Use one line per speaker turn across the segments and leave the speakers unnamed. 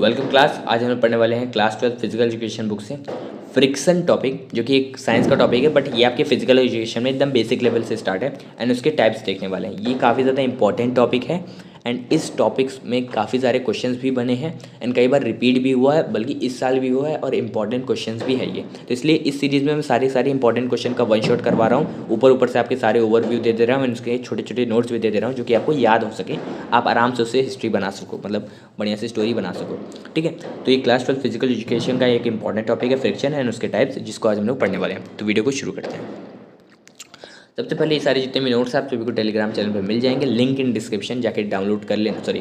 Welcome class. आज हम पढ़ने वाले हैं क्लास 12 फिजिकल एजुकेशन बुक से फ्रिक्शन टॉपिक, जो कि एक साइंस का टॉपिक है, बट ये आपके फिजिकल एजुकेशन में एकदम बेसिक लेवल से स्टार्ट है एंड उसके टाइप्स देखने वाले हैं। ये काफ़ी ज़्यादा इंपॉर्टेंट टॉपिक है एंड इस टॉपिक्स में काफ़ी सारे क्वेश्चंस भी बने हैं एंड कई बार रिपीट भी हुआ है, बल्कि इस साल भी हुआ है और इंपॉर्टेंट क्वेश्चंस भी है ये। तो इसलिए इस सीरीज़ में मैं सारे इंपॉर्टेंट क्वेश्चन का वन शॉट करवा रहा हूँ। ऊपर से आपके सारे ओवरव्यू दे रहा हूँ एंड उसके छोटे छोटे नोट्स भी दे रहा हूँ, जो कि आपको याद हो सके, आप आराम से उससे हिस्ट्री बना सको, मतलब बढ़िया से स्टोरी बना सको। ठीक है, तो ये क्लास 12 फिजिकल एजुकेशन का एक इंपॉर्टेंट टॉपिक है फ्रिक्शन एंड उसके टाइप्स, जिसको आज हम लोग पढ़ने वाले हैं। तो वीडियो को शुरू करते हैं। सबसे पहले ये सारे जितने भी नोट्स हैं आप सभी को टेलीग्राम चैनल पे मिल जाएंगे, लिंक इन डिस्क्रिप्शन, जाके डाउनलोड कर लेना,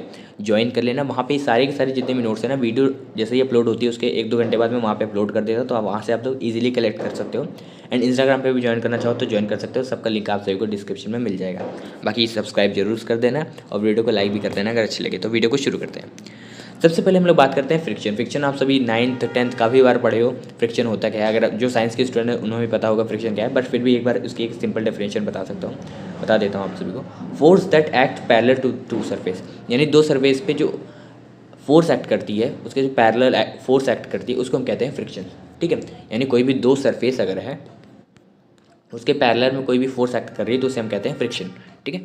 ज्वाइन कर लेना। वहाँ पे सारे के सारे जितने भी नोट्स हैं ना, वीडियो जैसे ही अपलोड होती है उसके 1-2 घंटे बाद में वहाँ पे अपलोड कर देता हूँ, तो आप वहाँ से आप लोग ईजिली कलेक्ट कर सकते हो। एंड इंस्टाग्राम पे भी ज्वाइन करना चाहो तो ज्वाइन कर सकते हो, सबका लिंक आप सभी को डिस्क्रिप्शन में मिल जाएगा। बाकी सब्सक्राइब जरूर कर देना और वीडियो को लाइक भी कर देना अगर अच्छी लगे। तो वीडियो को शुरू करते हैं। सबसे पहले हम लोग बात करते हैं फ्रिक्शन। फ्रिक्शन आप सभी 9th 10th काफ़ी बार पढ़े हो। फ्रिक्शन होता क्या है, अगर जो साइंस के स्टूडेंट हैं उन्हें भी पता होगा फ्रिक्शन क्या है, बट फिर भी एक बार उसकी एक सिंपल डेफिनेशन बता देता हूँ आप सभी को। Force that act parallel to surface, यानी दो सरफेस पे जो फोर्स एक्ट करती है, उसके जो पैरेलल फोर्स एक्ट करती है उसको हम कहते हैं फ्रिक्शन। ठीक है, यानी कोई भी दो सरफेस अगर है उसके पैरेलल में कोई भी फोर्स एक्ट कर रही है तो उसे हम कहते हैं फ्रिक्शन। ठीक है,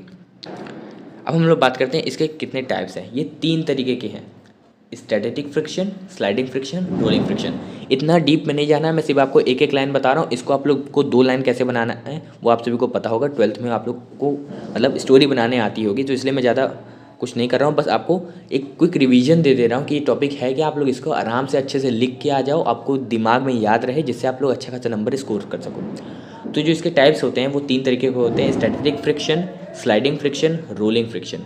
अब हम लोग बात करते हैं इसके कितने टाइप्स हैं। ये 3 तरीके के हैं, static friction, sliding friction, rolling friction. इतना डीप में नहीं जाना है, मैं सिर्फ आपको एक एक लाइन बता रहा हूँ। इसको आप लोग को 2 लाइन कैसे बनाना है वो आप सभी को पता होगा, 12th में आप लोग को मतलब स्टोरी बनाने आती होगी, तो इसलिए मैं ज़्यादा कुछ नहीं कर रहा हूँ, बस आपको एक क्विक रिवीजन दे रहा हूँ कि ये टॉपिक है कि आप लोग इसको आराम से अच्छे से लिख के आ जाओ, आपको दिमाग में याद रहे, जिससे आप लोग अच्छा खासा नंबर स्कोर कर सको। तो जो इसके टाइप्स होते हैं वो 3 तरीके के होते हैं, static friction, sliding friction, rolling friction.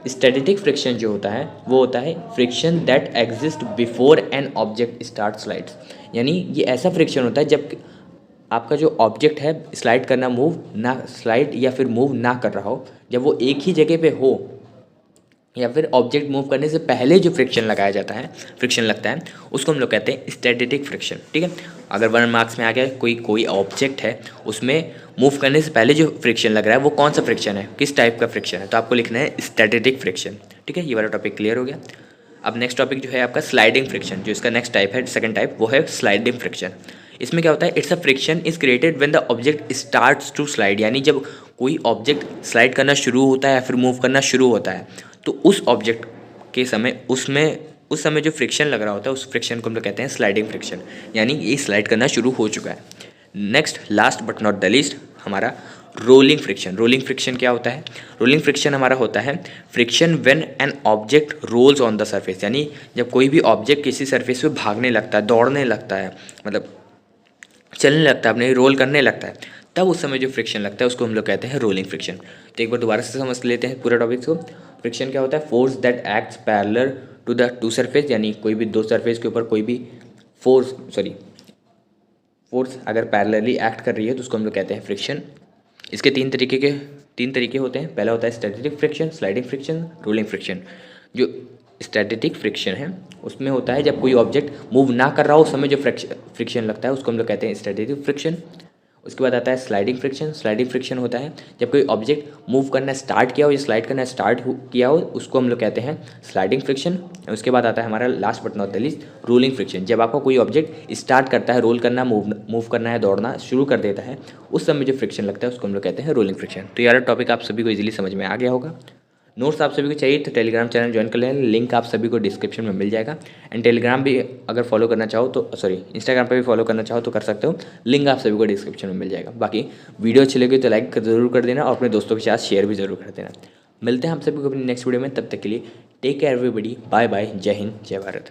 Static friction जो होता है वो होता है friction that exist before an object start slides, यानी ये ऐसा फ्रिक्शन होता है जब आपका जो ऑब्जेक्ट है स्लाइड करना मूव ना स्लाइड या फिर मूव ना कर रहा हो, जब वो एक ही जगह पे हो या फिर ऑब्जेक्ट मूव करने से पहले जो फ्रिक्शन लगाया जाता है, फ्रिक्शन लगता है, उसको हम लोग कहते हैं स्टैटिक फ्रिक्शन। ठीक है, अगर 1 मार्क्स में आ गया कोई ऑब्जेक्ट है उसमें मूव करने से पहले जो फ्रिक्शन लग रहा है वो कौन सा फ्रिक्शन है, किस टाइप का फ्रिक्शन है, तो आपको लिखना है स्टैटिक फ्रिक्शन। ठीक है, ये वाला टॉपिक क्लियर हो गया। अब नेक्स्ट टॉपिक जो है आपका स्लाइडिंग फ्रिक्शन, जो इसका नेक्स्ट टाइप है, सेकंड टाइप, वो है स्लाइडिंग फ्रिक्शन। इसमें क्या होता है, it's a friction is created when the object starts to slide, यानी जब कोई ऑब्जेक्ट स्लाइड करना शुरू होता है या फिर मूव करना शुरू होता है, तो उस ऑब्जेक्ट के समय उस समय जो फ्रिक्शन लग रहा होता है उस फ्रिक्शन को हम लोग कहते हैं स्लाइडिंग फ्रिक्शन, यानी ये स्लाइड करना शुरू हो चुका है। Next, last but not the least, हमारा रोलिंग फ्रिक्शन। रोलिंग फ्रिक्शन क्या होता है, रोलिंग फ्रिक्शन हमारा होता है friction when an object rolls on the surface, यानी जब कोई भी ऑब्जेक्ट किसी सरफेस पे भागने लगता है, दौड़ने लगता है, मतलब चलने लगता है, अपने रोल करने लगता है, तब उस समय जो फ्रिक्शन लगता है उसको हम लोग कहते हैं रोलिंग फ्रिक्शन। तो एक बार दोबारा से समझ लेते हैं पूरा टॉपिक को। फ्रिक्शन क्या होता है, force that acts parallel to the two surface, यानी कोई भी दो सरफेस के ऊपर कोई भी फोर्स अगर पैरेलली एक्ट कर रही है तो उसको हम लोग कहते हैं फ्रिक्शन। इसके 3 तरीके होते हैं। पहला होता है static friction, sliding friction, rolling friction. जो स्टैटिक फ्रिक्शन है उसमें होता है जब कोई ऑब्जेक्ट मूव ना कर रहा हो उस समय जो फ्रिक्शन लगता है उसको हम लोग कहते हैं स्टैटिक फ्रिक्शन। उसके बाद आता है स्लाइडिंग फ्रिक्शन। स्लाइडिंग फ्रिक्शन होता है जब कोई ऑब्जेक्ट मूव करना स्टार्ट किया हो या स्लाइड करना स्टार्ट किया हो, उसको हम लोग कहते हैं स्लाइडिंग फ्रिक्शन। उसके बाद आता है हमारा last but not the least rolling friction. जब आपका कोई ऑब्जेक्ट स्टार्ट करता है, रोल करना, मूव करना है, दौड़ना शुरू कर देता है, उस समय जो फ्रिक्शन लगता है उसको हम लोग कहते हैं रोलिंग फ्रिक्शन। तो यार टॉपिक आप सभी को इजीली समझ में आ गया होगा। नोट्स आप सभी को चाहिए तो टेलीग्राम चैनल ज्वाइन कर लें, लिंक आप सभी को डिस्क्रिप्शन में मिल जाएगा। एंड टेलीग्राम भी अगर फॉलो करना चाहो तो इंस्टाग्राम पे भी फॉलो करना चाहो तो कर सकते हो, लिंक आप सभी को डिस्क्रिप्शन में मिल जाएगा। बाकी वीडियो अच्छी लगी तो लाइक ज़रूर कर देना और अपने दोस्तों के साथ शेयर भी ज़रूर कर देना। मिलते हैं हम सभी को अपनी नेक्स्ट वीडियो में, तब तक के लिए take care everybody, bye bye, जय हिंद, जय भारत।